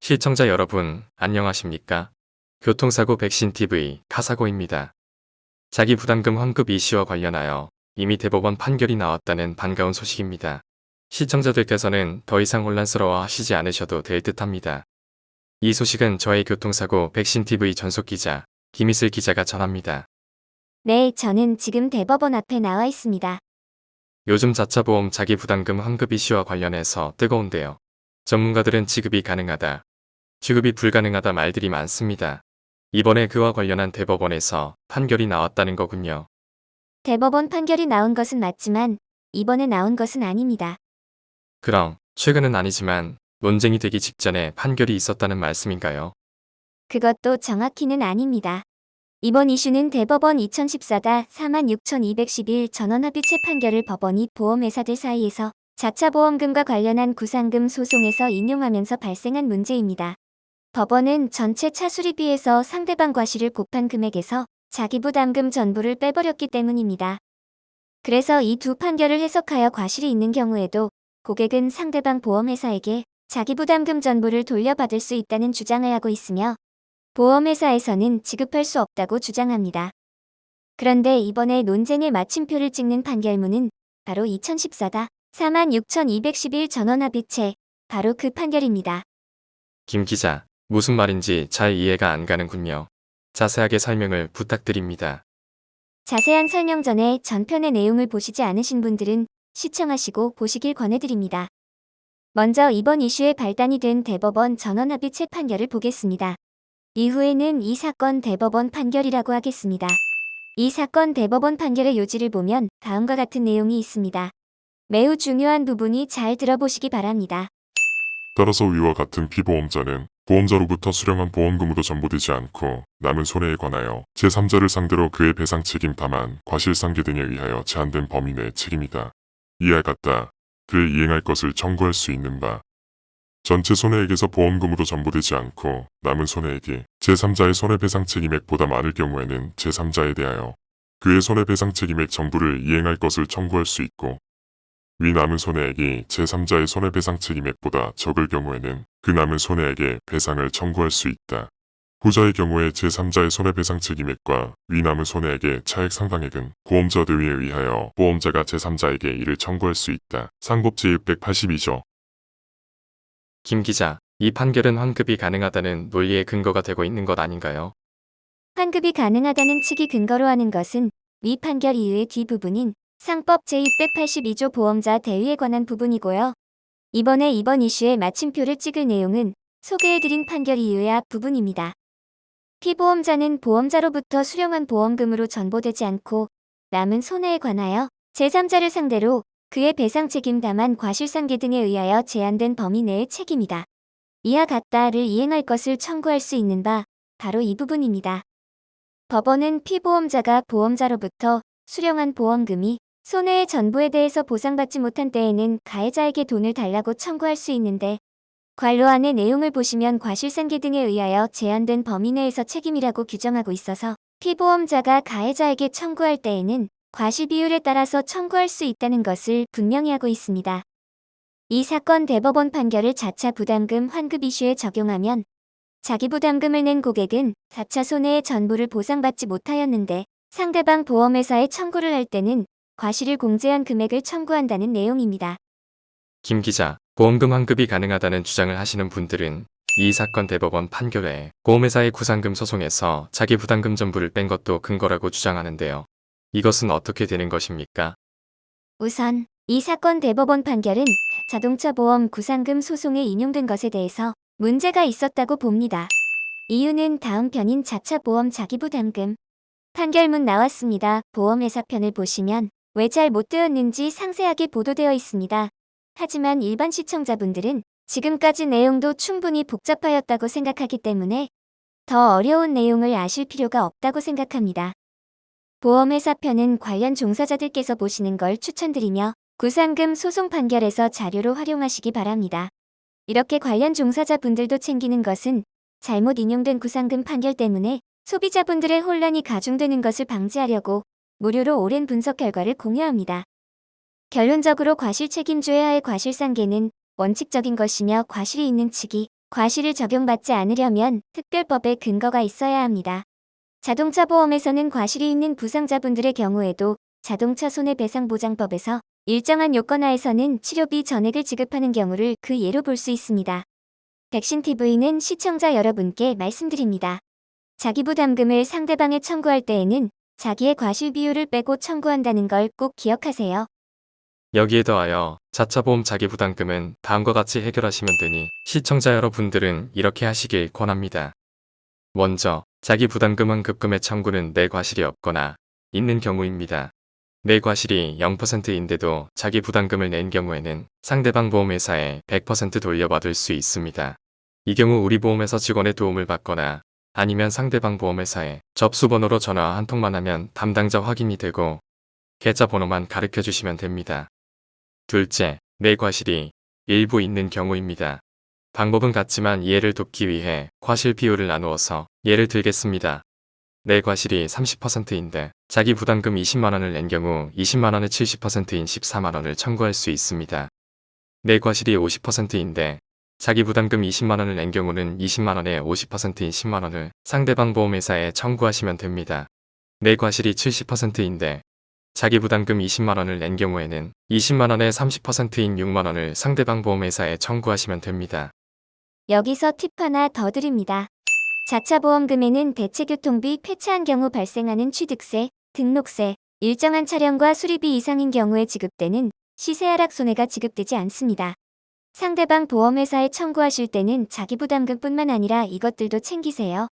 시청자 여러분, 안녕하십니까? 교통사고 백신TV 카사고입니다. 자기 부담금 환급 이슈와 관련하여 이미 대법원 판결이 나왔다는 반가운 소식입니다. 시청자들께서는 더 이상 혼란스러워 하시지 않으셔도 될 듯합니다. 이 소식은 저의 교통사고 백신TV 전속기자 김희슬 기자가 전합니다. 네, 저는 지금 대법원 앞에 나와 있습니다. 요즘 자차 보험 자기 부담금 환급 이슈와 관련해서 뜨거운데요. 전문가들은 지급이 가능하다, 지급이 불가능하다 말들이 많습니다. 이번에 그와 관련한 대법원에서 판결이 나왔다는 거군요. 대법원 판결이 나온 것은 맞지만 이번에 나온 것은 아닙니다. 그럼 최근은 아니지만 논쟁이 되기 직전에 판결이 있었다는 말씀인가요? 그것도 정확히는 아닙니다. 이번 이슈는 대법원 2014-46,211 전원합의체 판결을 법원이 보험회사들 사이에서 자차 보험금과 관련한 구상금 소송에서 인용하면서 발생한 문제입니다. 법원은 전체 차수리비에서 상대방 과실을 곱한 금액에서 자기 부담금 전부를 빼버렸기 때문입니다. 그래서 이 두 판결을 해석하여 과실이 있는 경우에도 고객은 상대방 보험회사에게 자기 부담금 전부를 돌려받을 수 있다는 주장을 하고 있으며 보험회사에서는 지급할 수 없다고 주장합니다. 그런데 이번에 논쟁의 마침표를 찍는 판결문은 바로 2014-46,211 전원합의체, 바로 그 판결입니다. 김 기자, 무슨 말인지 잘 이해가 안 가는군요. 자세하게 설명을 부탁드립니다. 자세한 설명 전에 전편의 내용을 보시지 않으신 분들은 시청하시고 보시길 권해드립니다. 먼저 이번 이슈의 발단이 된 대법원 전원합의체 판결을 보겠습니다. 이후에는 이 사건 대법원 판결이라고 하겠습니다. 이 사건 대법원 판결의 요지를 보면 다음과 같은 내용이 있습니다. 매우 중요한 부분이 잘 들어보시기 바랍니다. 따라서 위와 같은 피보험자는 보험자로부터 수령한 보험금으로 전부되지 않고 남은 손해에 관하여 제3자를 상대로 그의 배상 책임 다만 과실상계 등에 의하여 제한된 범위 내 책임이다. 이와 같다. 그에 이행할 것을 청구할 수 있는 바. 전체 손해액에서 보험금으로 전부되지 않고 남은 손해액이 제3자의 손해배상 책임액보다 많을 경우에는 제3자에 대하여 그의 손해배상 책임액 전부를 이행할 것을 청구할 수 있고, 위 남은 손해액이 제3자의 손해배상 책임액보다 적을 경우에는 그 남은 손해액의 배상을 청구할 수 있다. 후자의 경우에 제3자의 손해배상 책임액과 위 남은 손해액의 차액 상당액은 보험자 등에 의하여 보험자가 제3자에게 이를 청구할 수 있다. 상법 제682조. 김 기자, 이 판결은 환급이 가능하다는 논리의 근거가 되고 있는 것 아닌가요? 환급이 가능하다는 측이 근거로 하는 것은 위 판결 이후의 뒷부분인 상법 제682조 보험자 대위에 관한 부분이고요. 이번에 이번 이슈의 마침표를 찍을 내용은 소개해드린 판결 이후의 앞 부분입니다. 피보험자는 보험자로부터 수령한 보험금으로 전보되지 않고 남은 손해에 관하여 제3자를 상대로 그의 배상 책임 다만 과실상계 등에 의하여 제한된 범위 내의 책임이다. 이와 같다를 이행할 것을 청구할 수 있는 바 바로 이 부분입니다. 법원은 피보험자가 보험자로부터 수령한 보험금이 손해의 전부에 대해서 보상받지 못한 때에는 가해자에게 돈을 달라고 청구할 수 있는데, 관로안의 내용을 보시면 과실상계 등에 의하여 제한된 범위 내에서 책임이라고 규정하고 있어서 피보험자가 가해자에게 청구할 때에는 과실 비율에 따라서 청구할 수 있다는 것을 분명히 하고 있습니다. 이 사건 대법원 판결을 자차 부담금 환급 이슈에 적용하면 자기 부담금을 낸 고객은 자차 손해의 전부를 보상받지 못하였는데 상대방 보험회사에 청구를 할 때는 과실을 공제한 금액을 청구한다는 내용입니다. 김 기자, 보험금 환급이 가능하다는 주장을 하시는 분들은 이 사건 대법원 판결 외에 보험회사의 구상금 소송에서 자기 부담금 전부를 뺀 것도 근거라고 주장하는데요. 이것은 어떻게 되는 것입니까? 우선 이 사건 대법원 판결은 자동차 보험 구상금 소송에 인용된 것에 대해서 문제가 있었다고 봅니다. 이유는 다음 편인 자차 보험 자기부담금. 판결문 나왔습니다. 보험회사 편을 보시면 왜 잘 못 되었는지 상세하게 보도되어 있습니다. 하지만 일반 시청자분들은 지금까지 내용도 충분히 복잡하였다고 생각하기 때문에 더 어려운 내용을 아실 필요가 없다고 생각합니다. 보험회사 편은 관련 종사자들께서 보시는 걸 추천드리며 구상금 소송 판결에서 자료로 활용하시기 바랍니다. 이렇게 관련 종사자분들도 챙기는 것은 잘못 인용된 구상금 판결 때문에 소비자분들의 혼란이 가중되는 것을 방지하려고 무료로 오랜 분석 결과를 공유합니다. 결론적으로 과실 책임주의 하의 과실상계는 원칙적인 것이며 과실이 있는 측이 과실을 적용받지 않으려면 특별법의 근거가 있어야 합니다. 자동차 보험에서는 과실이 있는 부상자분들의 경우에도 자동차 손해배상보장법에서 일정한 요건 하에서는 치료비 전액을 지급하는 경우를 그 예로 볼 수 있습니다. 백신TV는 시청자 여러분께 말씀드립니다. 자기 부담금을 상대방에 청구할 때에는 자기의 과실 비율을 빼고 청구한다는 걸 꼭 기억하세요. 여기에 더하여 자차 보험 자기 부담금은 다음과 같이 해결하시면 되니 시청자 여러분들은 이렇게 하시길 권합니다. 먼저 자기 부담금 환급금의 청구는 내 과실이 없거나 있는 경우입니다. 내 과실이 0%인데도 자기 부담금을 낸 경우에는 상대방 보험회사에 100% 돌려받을 수 있습니다. 이 경우 우리 보험에서 직원의 도움을 받거나 아니면 상대방 보험회사에 접수번호로 전화 한 통만 하면 담당자 확인이 되고 계좌번호만 가르쳐 주시면 됩니다. 둘째, 내 과실이 일부 있는 경우입니다. 방법은 같지만 이해를 돕기 위해 과실 비율을 나누어서 예를 들겠습니다. 내 과실이 30%인데 자기 부담금 20만원을 낸 경우 20만원의 70%인 14만원을 청구할 수 있습니다. 내 과실이 50%인데 자기 부담금 20만원을 낸 경우는 20만원의 50%인 10만원을 상대방 보험회사에 청구하시면 됩니다. 내 과실이 70%인데 자기 부담금 20만원을 낸 경우에는 20만원의 30%인 6만원을 상대방 보험회사에 청구하시면 됩니다. 여기서 팁 하나 더 드립니다. 자차 보험금에는 대체교통비 폐차한 경우 발생하는 취득세, 등록세, 일정한 차량과 수리비 이상인 경우에 지급되는 시세 하락 손해가 지급되지 않습니다. 상대방 보험회사에 청구하실 때는 자기 부담금뿐만 아니라 이것들도 챙기세요.